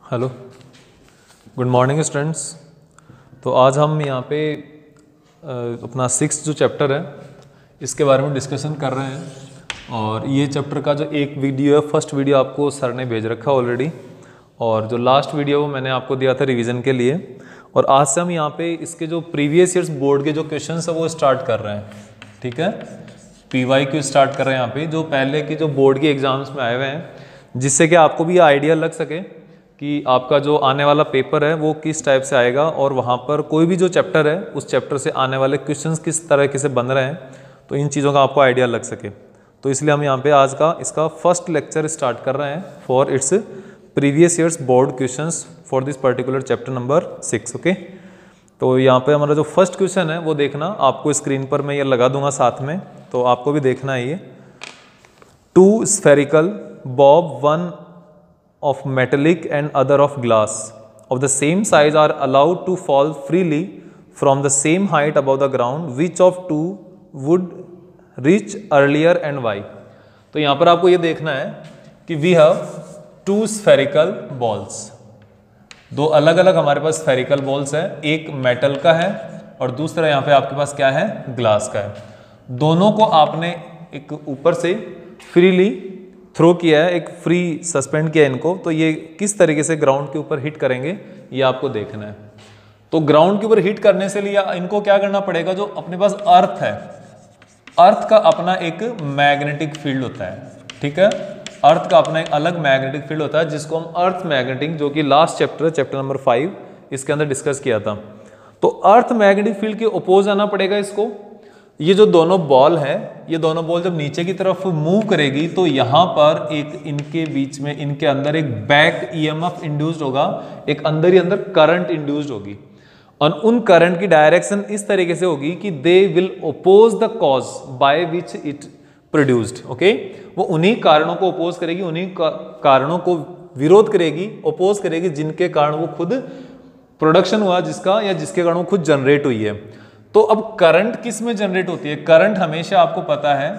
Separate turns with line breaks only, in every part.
Hello, good morning students. तो आज हम यहाँ पे अपना 6th जो चैप्टर है इसके बारे में डिस्कशन कर रहे हैं। और ये चैप्टर का जो एक वीडियो है, फर्स्ट वीडियो आपको सर ने भेज रखा ऑलरेडी, और जो लास्ट वीडियो वो मैंने आपको दिया था रिवीजन के लिए। और आज से हम यहाँ पे इसके जो प्रीवियस ईयर्स बोर्ड के जो क्वेश्चन है वो स्टार्ट कर रहे हैं। ठीक है, PYQ स्टार्ट कर रहे हैं यहाँ पे, जो पहले की जो बोर्ड के एग्जाम्स में आए हुए हैं, जिससे कि आपको भी आइडिया लग सके कि आपका जो आने वाला पेपर है वो किस टाइप से आएगा, और वहाँ पर कोई भी जो चैप्टर है उस चैप्टर से आने वाले क्वेश्चंस किस तरह के से बन रहे हैं, तो इन चीज़ों का आपको आइडिया लग सके। तो इसलिए हम यहाँ पे आज का इसका फर्स्ट लेक्चर स्टार्ट कर रहे हैं for its previous years board questions for this particular chapter number 6। Okay, तो यहाँ पे हमारा जो फर्स्ट क्वेश्चन है वो देखना, आपको स्क्रीन पर मैं ये लगा दूंगा साथ में, तो आपको भी देखना है ये। 2 spherical bob, one of metallic and other of glass of the same size are allowed to fall freely from the same height above the ground. Which of two would reach earlier and why? तो यहाँ पर आपको ये देखना है कि we have 2 spherical balls, दो अलग अलग हमारे पास स्फेरिकल बॉल्स है, एक मेटल का है और दूसरा यहाँ पे आपके पास क्या है, ग्लास का है। दोनों को आपने एक ऊपर से फ्रीली थ्रो किया है, एक फ्री सस्पेंड किया इनको, तो ये किस तरीके से ग्राउंड के ऊपर हिट करेंगे ये आपको देखना है। तो ग्राउंड के ऊपर हिट करने से लिए इनको क्या करना पड़ेगा, जो अपने पास अर्थ है, अर्थ का अपना एक मैग्नेटिक फील्ड होता है। ठीक है, अर्थ का अपना एक अलग मैग्नेटिक फील्ड होता है जिसको हम अर्थ मैग्नेटिक, जो कि लास्ट चैप्टर चैप्टर नंबर 5 इसके अंदर डिस्कस किया था। तो अर्थ मैग्नेटिक फील्ड के ओपोज आना पड़ेगा इसको। ये जो दोनों बॉल है, ये दोनों बॉल जब नीचे की तरफ मूव करेगी तो यहाँ पर एक इनके बीच में, इनके अंदर एक बैक EMF इंड्यूस्ड होगा, एक अंदर ही अंदर करंट इंड्यूस्ड होगी, और उन करंट की डायरेक्शन इस तरीके से होगी कि they will oppose the cause by which it produced. Okay, वो उन्हीं कारणों को ओपोज करेगी, उन्हीं कारणों को विरोध करेगी, ओपोज करेगी जिनके कारण वो खुद प्रोडक्शन हुआ, जिसका या जिसके कारण वो खुद जनरेट हुई है। तो अब करंट किस में जनरेट होती है? करंट हमेशा आपको पता है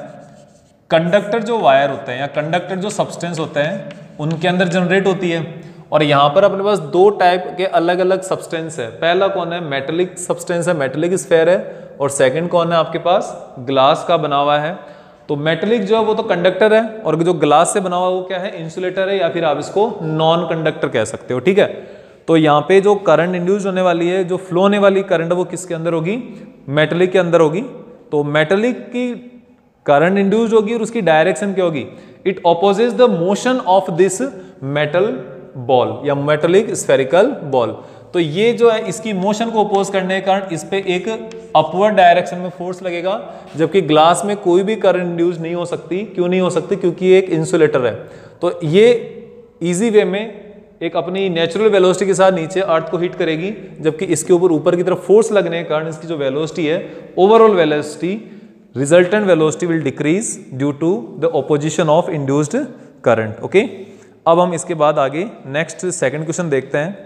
कंडक्टर जो वायर होते हैं या कंडक्टर जो सब्सटेंस होते हैं उनके अंदर जनरेट होती है। और यहाँ पर अपने पास 2 टाइप के अलग अलग सब्सटेंस है। पहला कौन है, मेटेलिक सब्सटेंस है, मेटेलिक स्फेयर है, और सेकंड कौन है आपके पास, ग्लास का बना हुआ है। तो मेटेलिक जो है वो तो कंडक्टर है, और जो ग्लास से बना हुआ वो क्या है, इंसुलेटर है, या फिर आप इसको नॉन कंडक्टर कह सकते हो। ठीक है, तो यहाँ पे जो करंट इंड्यूस होने वाली है, जो फ्लो होने वाली करंट है वो किसके अंदर होगी, मेटेलिक के अंदर होगी। तो मेटेलिक की करंट इंड्यूस होगी और उसकी डायरेक्शन क्या होगी, it opposes the motion of this metal ball या मेटेलिक स्फेरिकल बॉल। तो ये जो है इसकी मोशन को अपोज करने के कारण इस पे एक अपवर्ड डायरेक्शन में फोर्स लगेगा, जबकि ग्लास में कोई भी करंट इंड्यूस नहीं हो सकती। क्यों नहीं हो सकती? क्योंकि ये एक इंसुलेटर है। तो ये इजी वे में एक अपनी नेचुरल वेलोसिटी के साथ नीचे अर्थ को हिट करेगी, जबकि इसके ऊपर की तरफ फोर्स लगने के कारण इसकी जो वेलोसिटी है, overall velocity, resultant velocity will decrease due to the opposition of induced current. Okay, अब हम इसके बाद आगे नेक्स्ट सेकंड क्वेश्चन देखते हैं।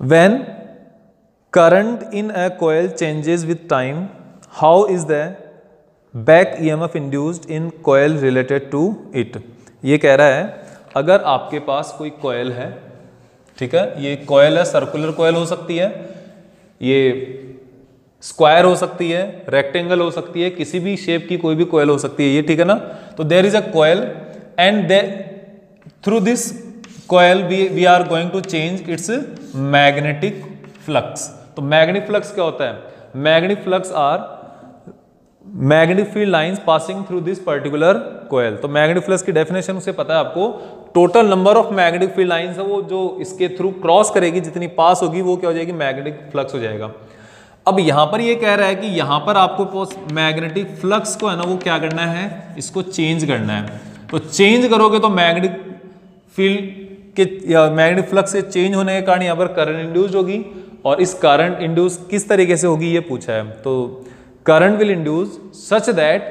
When current in a coil changes with time, how is the back EMF induced in coil related to it. ये कह रहा है अगर आपके पास कोई कॉइल है, ठीक है, ये कॉइल है, सर्कुलर कॉइल हो सकती है, ये स्क्वायर हो सकती है, रेक्टेंगल हो सकती है, किसी भी शेप की कोई भी कॉइल हो सकती है ये। ठीक है ना, तो there is a coil and through this coil we are going to change its magnetic flux. तो मैग्नेटिक फ्लक्स क्या होता है? Magnetic flux are magnetic field lines passing through this particular coil. तो मैग्नेटिक फ्लक्स की definition उसे पता है आपको, total number of magnetic field lines है वो जो इसके थ्रू क्रॉस करेगी, जितनी पास होगी वो क्या हो जाएगी, मैग्नेटिक फ्लक्स हो जाएगा। अब यहां पर ये कह रहा है कि यहां पर आपको मैग्नेटिक फ्लक्स को है ना वो क्या करना है, इसको चेंज करना है। तो चेंज करोगे तो मैग्नेटिक फील्ड के या मैग्नेटिक फ्लक्स से चेंज होने के कारण यहाँ पर करंट इंड्यूस होगी, और इस करंट इंड्यूस किस तरीके से होगी ये पूछा है। तो current will induce such that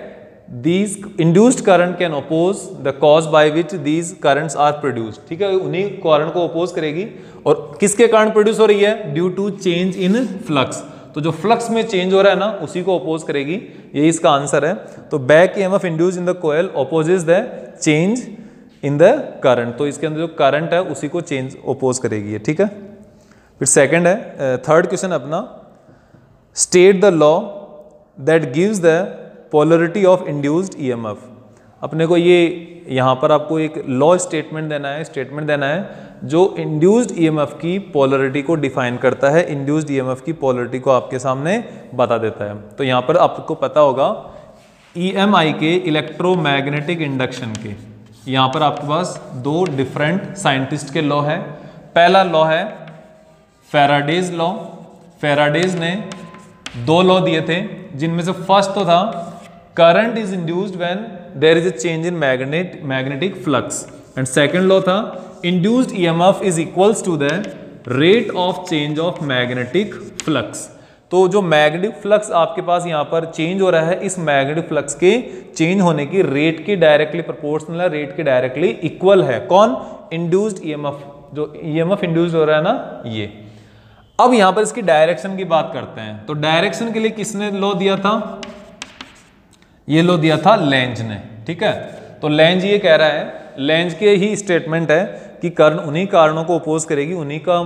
these induced current can oppose the cause by which these currents are produced। ठीक है, उन्हीं करंट को oppose करेगी, और किसके कारण प्रोड्यूस हो रही है, due to change in flux. तो जो फ्लक्स में चेंज हो रहा है ना उसी को oppose करेगी, यही इसका आंसर है। तो back EMF induced in the coil opposes the change in the current, तो इसके अंदर जो करंट है उसी को चेंज ओपोज करेगी ये, ठीक है। फिर सेकंड है, थर्ड क्वेश्चन अपना, state the law that gives the polarity of induced EMF. अपने को ये यहाँ पर आपको एक लॉ स्टेटमेंट देना है जो इंड्यूस्ड ईएमएफ की पोलरिटी को डिफाइन करता है, इंड्यूस्ड ईएमएफ की पोलरिटी को आपके सामने बता देता है। तो यहाँ पर आपको पता होगा ईएमआई के, इलेक्ट्रोमैग्नेटिक इंडक्शन के, यहाँ पर आपके पास दो डिफरेंट साइंटिस्ट के लॉ है। पहला लॉ है फैराडेज लॉ। फैराडेज ने दो लॉ दिए थे, जिनमें से फर्स्ट तो था current is induced when there is a change in magnetic flux, and second law था induced EMF is equals to the rate of change of magnetic flux. तो जो मैग्नेटिक फ्लक्स आपके पास यहाँ पर चेंज हो रहा है, इस मैग्नेटिक फ्लक्स के चेंज होने की रेट की डायरेक्टली प्रोपोर्शनल है, रेट के डायरेक्टली इक्वल है। कौन? इंड्यूस्ड ईएमएफ, जो ईएमएफ इंड्यूस्ड हो रहा है ना ये। अब यहां पर इसकी डायरेक्शन की बात करते हैं। तो डायरेक्शन के लिए किसने लॉ दिया था? ये लॉ दिया था लेंज ने, ठीक है। तो लेंज ये कह रहा है, लेंज के ही स्टेटमेंट है कि करंट उन्हीं कारणों को अपोज करेगी, उन्हीं का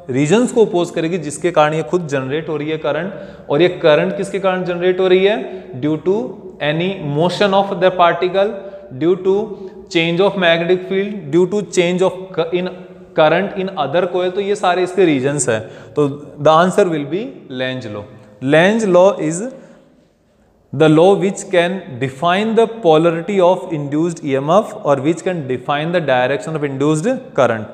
रीजन्स को अपोज करेगी जिसके कारण ये खुद जनरेट हो रही है करंट। और ये करंट किसके कारण जनरेट हो रही है? Due to any motion of the particle, due to change of magnetic field, due to change of in current in other coil. तो ये सारे इसके रीजन्स है। तो the answer will be Lenz law. Lenz law is the law which can define the polarity of induced EMF और which can define the direction of induced current।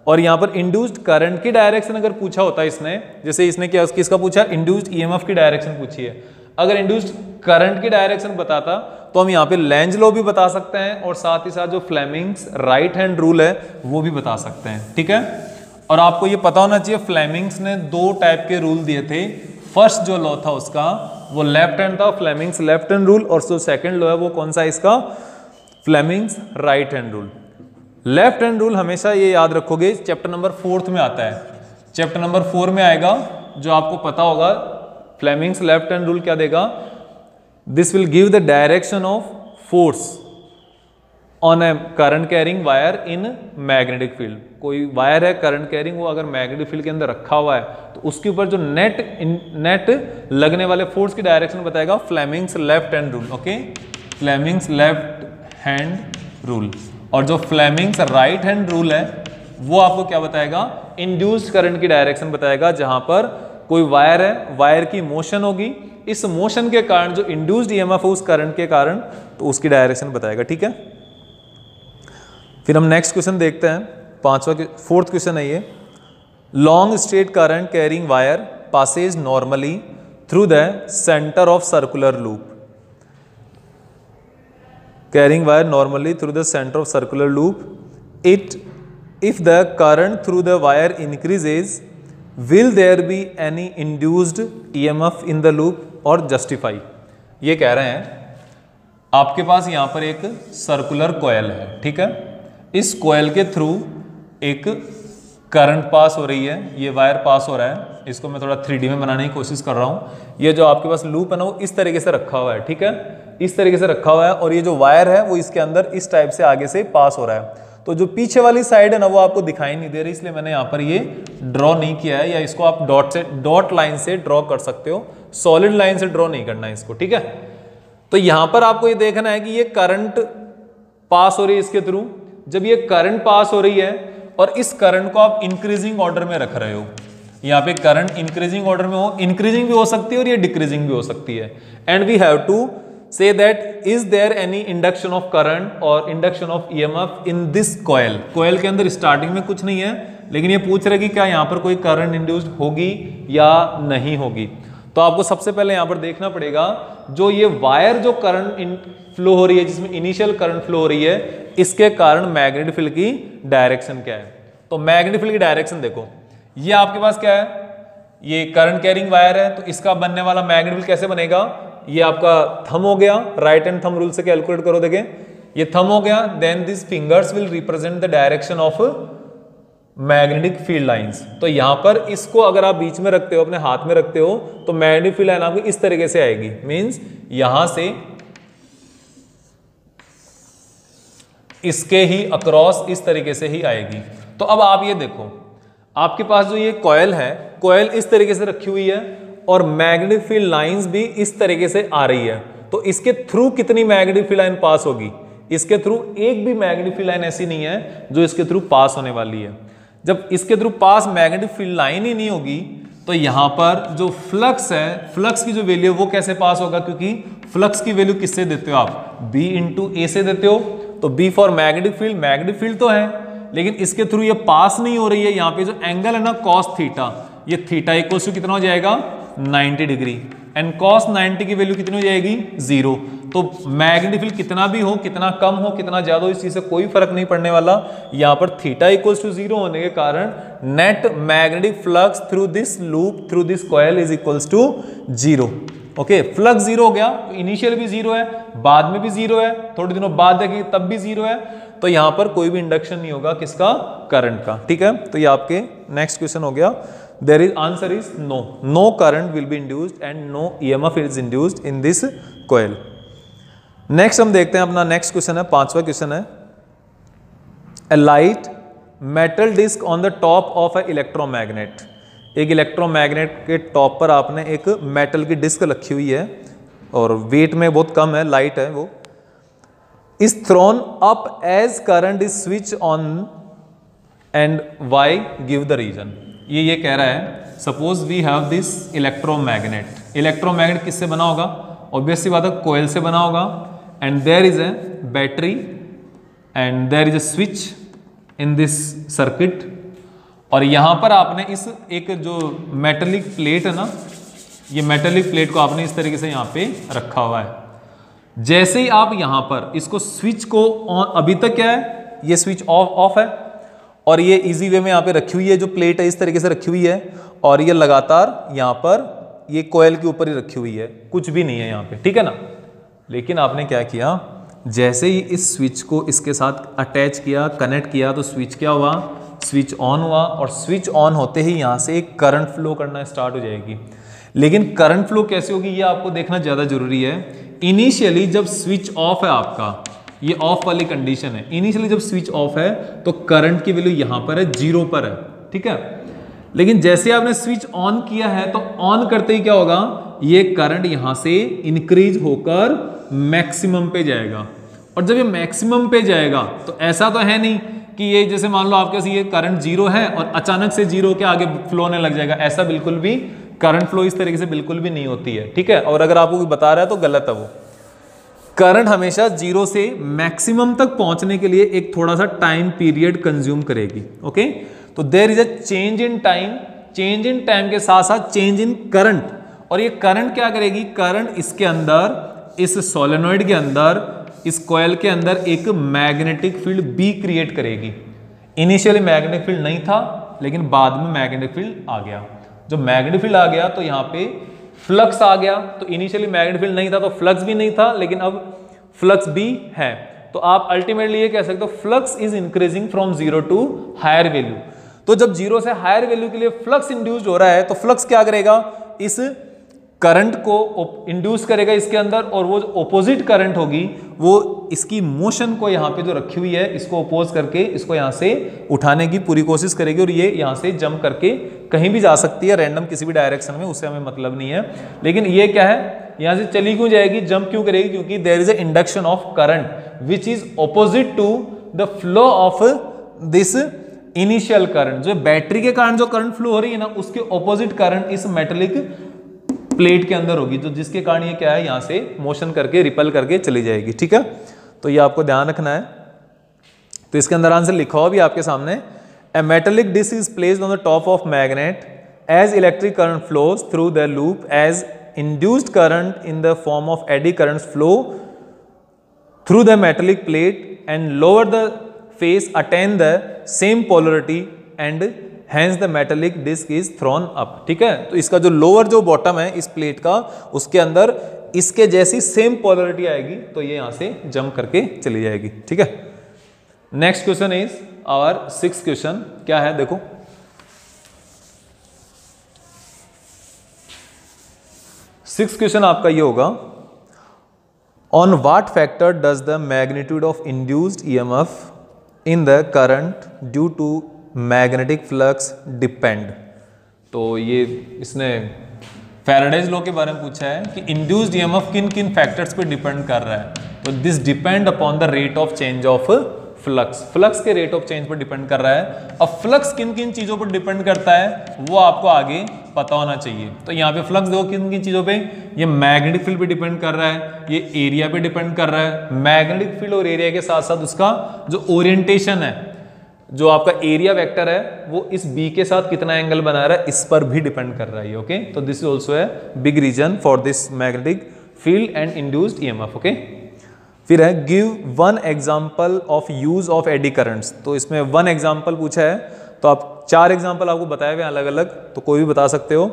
और यहाँ पर induced current की डायरेक्शन अगर पूछा होता है इसने, जैसे इसने क्या किसका पूछा? induced EMF की डायरेक्शन पूछी है। अगर induced current की डायरेक्शन बताता तो हम यहाँ पे लेंज लॉ भी बता सकते हैं और साथ ही साथ जो फ्लेमिंग्स राइट हैंड रूल है वो भी बता सकते हैं, ठीक है। और आपको ये पता होना चाहिए फ्लेमिंग्स ने दो टाइप के रूल दिए थे। फर्स्ट जो लॉ था उसका वो लेफ्ट हैंड था, फ्लेमिंग्स लेफ्ट हैंड रूल, और जो सेकंड लॉ है वो कौन सा इसका? Fleming's right hand rule. Left hand rule हमेशा ये याद रखोगे चैप्टर नंबर 4 में आता है। चैप्टर नंबर 4 में आएगा, जो आपको पता होगा फ्लेमिंग्स लेफ्ट हैंड रूल क्या देगा? This will give the direction of force on A current carrying wire in magnetic field. कोई वायर है करंट कैरिंग, वो अगर मैग्नेटिक फील्ड के अंदर रखा हुआ है तो उसके ऊपर जो नेट लगने वाले फोर्स की डायरेक्शन बताएगा Fleming's left hand rule. Okay, Fleming's left hand rule. और जो फ्लेमिंग्स राइट हैंड रूल है वो आपको क्या बताएगा? इंड्यूस्ड करंट की डायरेक्शन बताएगा। जहां पर कोई वायर है, वायर की मोशन होगी, इस मोशन के कारण जो इंड्यूस्ड ईएमएफ है उस करंट के कारण, तो उसकी डायरेक्शन बताएगा, ठीक है। फिर हम नेक्स्ट क्वेश्चन देखते हैं, फोर्थ क्वेश्चन है ये। Long straight current carrying wire passes normally through the centre of circular loop. Carrying wire normally through the centre of circular loop. If the current through the wire increases will there be any induced EMF in the loop और justify. ये कह रहे हैं आपके पास यहां पर एक circular coil है, ठीक है। इस कॉइल के थ्रू एक करंट पास हो रही है, ये वायर पास हो रहा है। इसको मैं थोड़ा 3D में बनाने की कोशिश कर रहा हूं। ये जो आपके पास लूप है ना वो इस तरीके से रखा हुआ है, ठीक है, इस तरीके से रखा हुआ है। और ये जो वायर है वो इसके अंदर इस टाइप से आगे से पास हो रहा है। तो जो पीछे वाली साइड है ना वो आपको दिखाई नहीं दे रही, इसलिए मैंने यहाँ पर ये ड्रॉ नहीं किया है। या इसको आप डॉट लाइन से ड्रॉ कर सकते हो, सॉलिड लाइन से ड्रॉ नहीं करना है इसको, ठीक है। तो यहां पर आपको ये देखना है कि ये करंट पास हो रही है इसके थ्रू। जब ये करंट पास हो रही है और इस करंट को आप इंक्रीजिंग ऑर्डर में रख रहे हो, यहाँ पे करंट इंक्रीजिंग ऑर्डर में हो, इंक्रीजिंग भी हो सकती है और ये डिक्रीजिंग भी हो सकती है। And we have to say that is there any induction of current और induction of EMF in this coil. Coil के अंदर स्टार्टिंग में कुछ नहीं है, लेकिन ये पूछ रहे कि क्या यहाँ पर कोई करंट इंड्यूस्ड होगी या नहीं होगी। तो आपको सबसे पहले यहाँ पर देखना पड़ेगा जो ये वायर जो करंट फ्लो हो रही है, जिसमें इनिशियल करंट फ्लो हो रही है, इसके कारण मैग्नेटिक फील्ड की डायरेक्शन क्या है। तो मैग्नेटिक फील्ड की डायरेक्शन देखो, ये आपके पास क्या है? ये करंट कैरिंग वायर है, तो इसका बनने वाला मैग्नेटिक फील्ड कैसे बनेगा? ये आपका थंब हो गया, राइट हैंड थंब रूल से कैलकुलेट करो, देखें ये थंब हो गया। Then this fingers will represent the direction of magnetic field lines. तो यहां पर इसको अगर आप बीच में रखते हो, अपने हाथ में रखते हो, तो मैग्नेटिक फील्ड लाइन आपको इस तरीके से आएगी। मींस यहां से इसके ही अक्रॉस इस तरीके से ही आएगी। तो अब आप ये देखो, आपके पास जो ये कॉइल है, कॉइल इस तरीके से रखी हुई है और मैग्नेटिक फील्ड लाइंस भी इस तरीके से आ रही है। तो इसके थ्रू कितनी मैग्नेटिक फील्ड लाइन पास होगी? इसके थ्रू एक भी मैग्नेटिक फील्ड लाइन ऐसी नहीं है जो इसके थ्रू पास होने वाली है। जब इसके through pass magnetic field line ही नहीं होगी तो यहां पर जो फ्लक्स है, फ्लक्स की जो वैल्यू है वो कैसे पास होगा? क्योंकि फ्लक्स की वैल्यू किससे देते हो आप? B इंटू ए से देते हो। तो B for magnetic field, magnetic field तो है लेकिन इसके थ्रू ये पास नहीं हो रही है। यहाँ पे जो एंगल है ना कॉस थीटा, ये थीटा इक्वल टू कितना हो जाएगा? 90 डिग्री। एंड कॉस 90 की वैल्यू कितनी हो जाएगी? 0। तो मैग्नेटिक फील्ड कितना भी हो, कितना कम हो, कितना ज्यादा हो, इस चीज से कोई फर्क नहीं पड़ने वाला। यहाँ पर थीटा इक्वल टू 0 होने के कारण net magnetic flux through this loop, through this coil is equals to 0। Okay, flux 0 हो गया। इनिशियल भी 0 है, बाद में भी 0 है, थोड़े दिनों बाद देखेंगे तब भी 0 है। तो यहां पर कोई भी इंडक्शन नहीं होगा किसका? करंट का। ठीक है, तो ये आपके नेक्स्ट क्वेश्चन हो गया। There is answer is no, no current will be induced and no EMF is induced in this coil. Next हम देखते हैं अपना नेक्स्ट क्वेश्चन है, 5वां क्वेश्चन है। A light metal disc on the top of a electromagnet. एक electromagnet के top पर आपने एक मेटल की डिस्क रखी हुई है और वेट में बहुत कम है, लाइट है वो। is thrown up as current is switched on and why? Give the reason। ये कह रहा है suppose we have this electromagnet. Electromagnet किससे बना होगा? ऑब्वियस सी बात है, कोयल से बना होगा। And there is a battery and there is a switch in this circuit. और यहां पर आपने इस एक जो मेटेलिक प्लेट है ना, ये मेटेलिक प्लेट को आपने इस तरीके से यहां पे रखा हुआ है। जैसे ही आप यहां पर इसको स्विच को ऑन, अभी तक क्या है? ये स्विच ऑफ है और ये इजी वे में यहां पे रखी हुई है, जो प्लेट है इस तरीके से रखी हुई है और ये लगातार यहां पर ये कॉइल के ऊपर ही रखी हुई है, कुछ भी नहीं है यहां पे। ठीक है ना? लेकिन आपने क्या किया, जैसे ही इस स्विच को इसके साथ अटैच किया, कनेक्ट किया, तो स्विच क्या हुआ? स्विच ऑन हुआ और स्विच ऑन होते ही यहां से एक करंट फ्लो करना स्टार्ट हो जाएगी। लेकिन करंट फ्लो कैसे होगी ये आपको देखना ज्यादा जरूरी है। इनिशियली जब स्विच ऑफ है आपका, ये ऑफ वाली कंडीशन है, इनिशियली जब स्विच ऑफ है तो करंट की वैल्यू यहां पर है, 0 पर है। ठीक है, लेकिन जैसे आपने स्विच ऑन किया है तो ऑन करते ही क्या होगा? ये करंट यहां से इंक्रीज होकर मैक्सिमम पे जाएगा। और जब ये मैक्सिमम पे जाएगा तो ऐसा तो है नहीं कि ये जैसे मान लो आपके ये करंट 0 है और अचानक से 0 के आगे फ्लो होने लग जाएगा, ऐसा बिल्कुल भी करंट फ्लो इस तरीके से बिल्कुल भी नहीं होती है। ठीक है, और अगर आपको कोई बता रहा है तो गलत है वो। करंट हमेशा 0 से मैक्सिमम तक पहुंचने के लिए एक थोड़ा सा टाइम पीरियड कंज्यूम करेगी। ओके, तो there is a change in time, change in time के साथ साथ चेंज इन करंट। और ये करंट क्या करेगी? करंट इसके अंदर, इस सोलेनॉइड के अंदर, इस कॉइल के अंदर एक मैग्नेटिक फील्ड B क्रिएट करेगी। इनिशियली मैग्नेटिक फील्ड नहीं था लेकिन बाद में मैग्नेटिक फील्ड आ गया। जब मैग्नेटिक फील्ड आ गया तो यहाँ पे फ्लक्स आ गया। तो इनिशियली मैग्नेटिक फील्ड नहीं था तो फ्लक्स भी नहीं था, लेकिन अब फ्लक्स भी है। तो आप अल्टीमेटली ये कह सकते हो flux is increasing from 0 to higher value. तो जब 0 से हायर वैल्यू के लिए फ्लक्स इंड्यूस्ड हो रहा है तो फ्लक्स क्या करेगा? इस करंट को इंड्यूस करेगा इसके अंदर, और वो जो ऑपोजिट करंट होगी वो इसकी मोशन को यहाँ पे जो रखी हुई है इसको अपोज करके इसको यहाँ से उठाने की पूरी कोशिश करेगी। और ये यहाँ से जंप करके कहीं भी जा सकती है, रैंडम किसी भी डायरेक्शन में, उससे हमें मतलब नहीं है। लेकिन ये क्या है, यहाँ से चली क्यों जाएगी, जंप क्यों करेगी? क्योंकि there is a induction of current which is opposite to the flow of this initial current. जो बैटरी के कारण जो करंट फ्लो हो रही है ना, उसके ऑपोजिट करंट इस मेटेलिक प्लेट के अंदर होगी, जो जिसके कारण ये क्या है, यहां से मोशन करके रिपल करके चली जाएगी। ठीक है, तो ये आपको ध्यान रखना है। तो इसके अंदर आंसर लिखा हुआ भी आपके सामने, a metallic disc is placed on the top of magnet as electric current flows through the loop as induced current in the form of eddy current flow through the metallic plate and lower the face attain the same polarity and Hence the metallic disc is thrown up। ठीक है, तो इसका जो lower जो bottom है इस plate का, उसके अंदर इसके जैसी सेम पोलरिटी आएगी, तो ये यहां से जंप करके चली जाएगी। ठीक है, next question is our 6th question. क्या है देखो, सिक्स क्वेश्चन आपका ये होगा, on what factor does the magnitude of induced EMF in the current due to magnetic flux depend. तो ये इसने फैराडेज लॉ के बारे में पूछा है कि इंड्यूस्ड ईएमएफ किन किन फैक्टर्स पे डिपेंड कर रहा है। तो this depend upon the rate of change of flux, flux के रेट ऑफ चेंज पर डिपेंड कर रहा है। अब फ्लक्स किन किन चीजों पर डिपेंड करता है वो आपको आगे पता होना चाहिए। तो यहाँ पे फ्लक्स देखो किन किन चीजों पे, ये मैग्नेटिक फील्ड पे डिपेंड कर रहा है, ये एरिया पे डिपेंड कर रहा है। मैग्नेटिक फील्ड और एरिया के साथ साथ उसका जो ओरिएंटेशन है, जो आपका एरिया वेक्टर है वो इस बी के साथ कितना एंगल बना रहा है इस पर भी डिपेंड कर रहा है। ओके, तो दिस इज ऑल्सो है big reason for this magnetic field and induced EMF. Okay, फिर है give one example of use of eddy currents. तो इसमें वन एग्जांपल पूछा है, तो आप 4 एग्जांपल आपको बताए हुए अलग अलग, तो कोई भी बता सकते हो।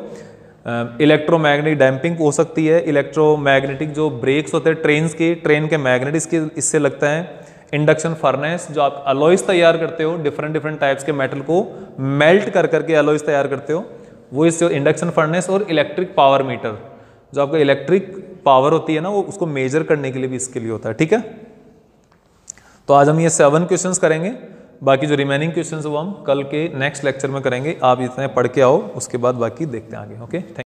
इलेक्ट्रोमैग्नेटिक डैम्पिंग हो सकती है, इलेक्ट्रोमैग्नेटिक जो ब्रेक्स होते हैं ट्रेन के मैग्नेटिक्स के इससे लगता है। इंडक्शन फर्नेस, जो आप अलॉयज तैयार करते हो, डिफरेंट टाइप्स के मेटल को मेल्ट कर करके अलॉयज तैयार करते हो, वो इससे इंडक्शन फर्नेस। और इलेक्ट्रिक पावर मीटर, जो आपका इलेक्ट्रिक पावर होती है ना, वो उसको मेजर करने के लिए भी इसके लिए होता है। ठीक है, तो आज हम ये 7 क्वेश्चंस करेंगे, बाकी जो रिमेनिंग क्वेश्चंस वो हम कल के नेक्स्ट लेक्चर में करेंगे। आप इतने पढ़ के आओ, उसके बाद बाकी देखते हैं आगे। ओके।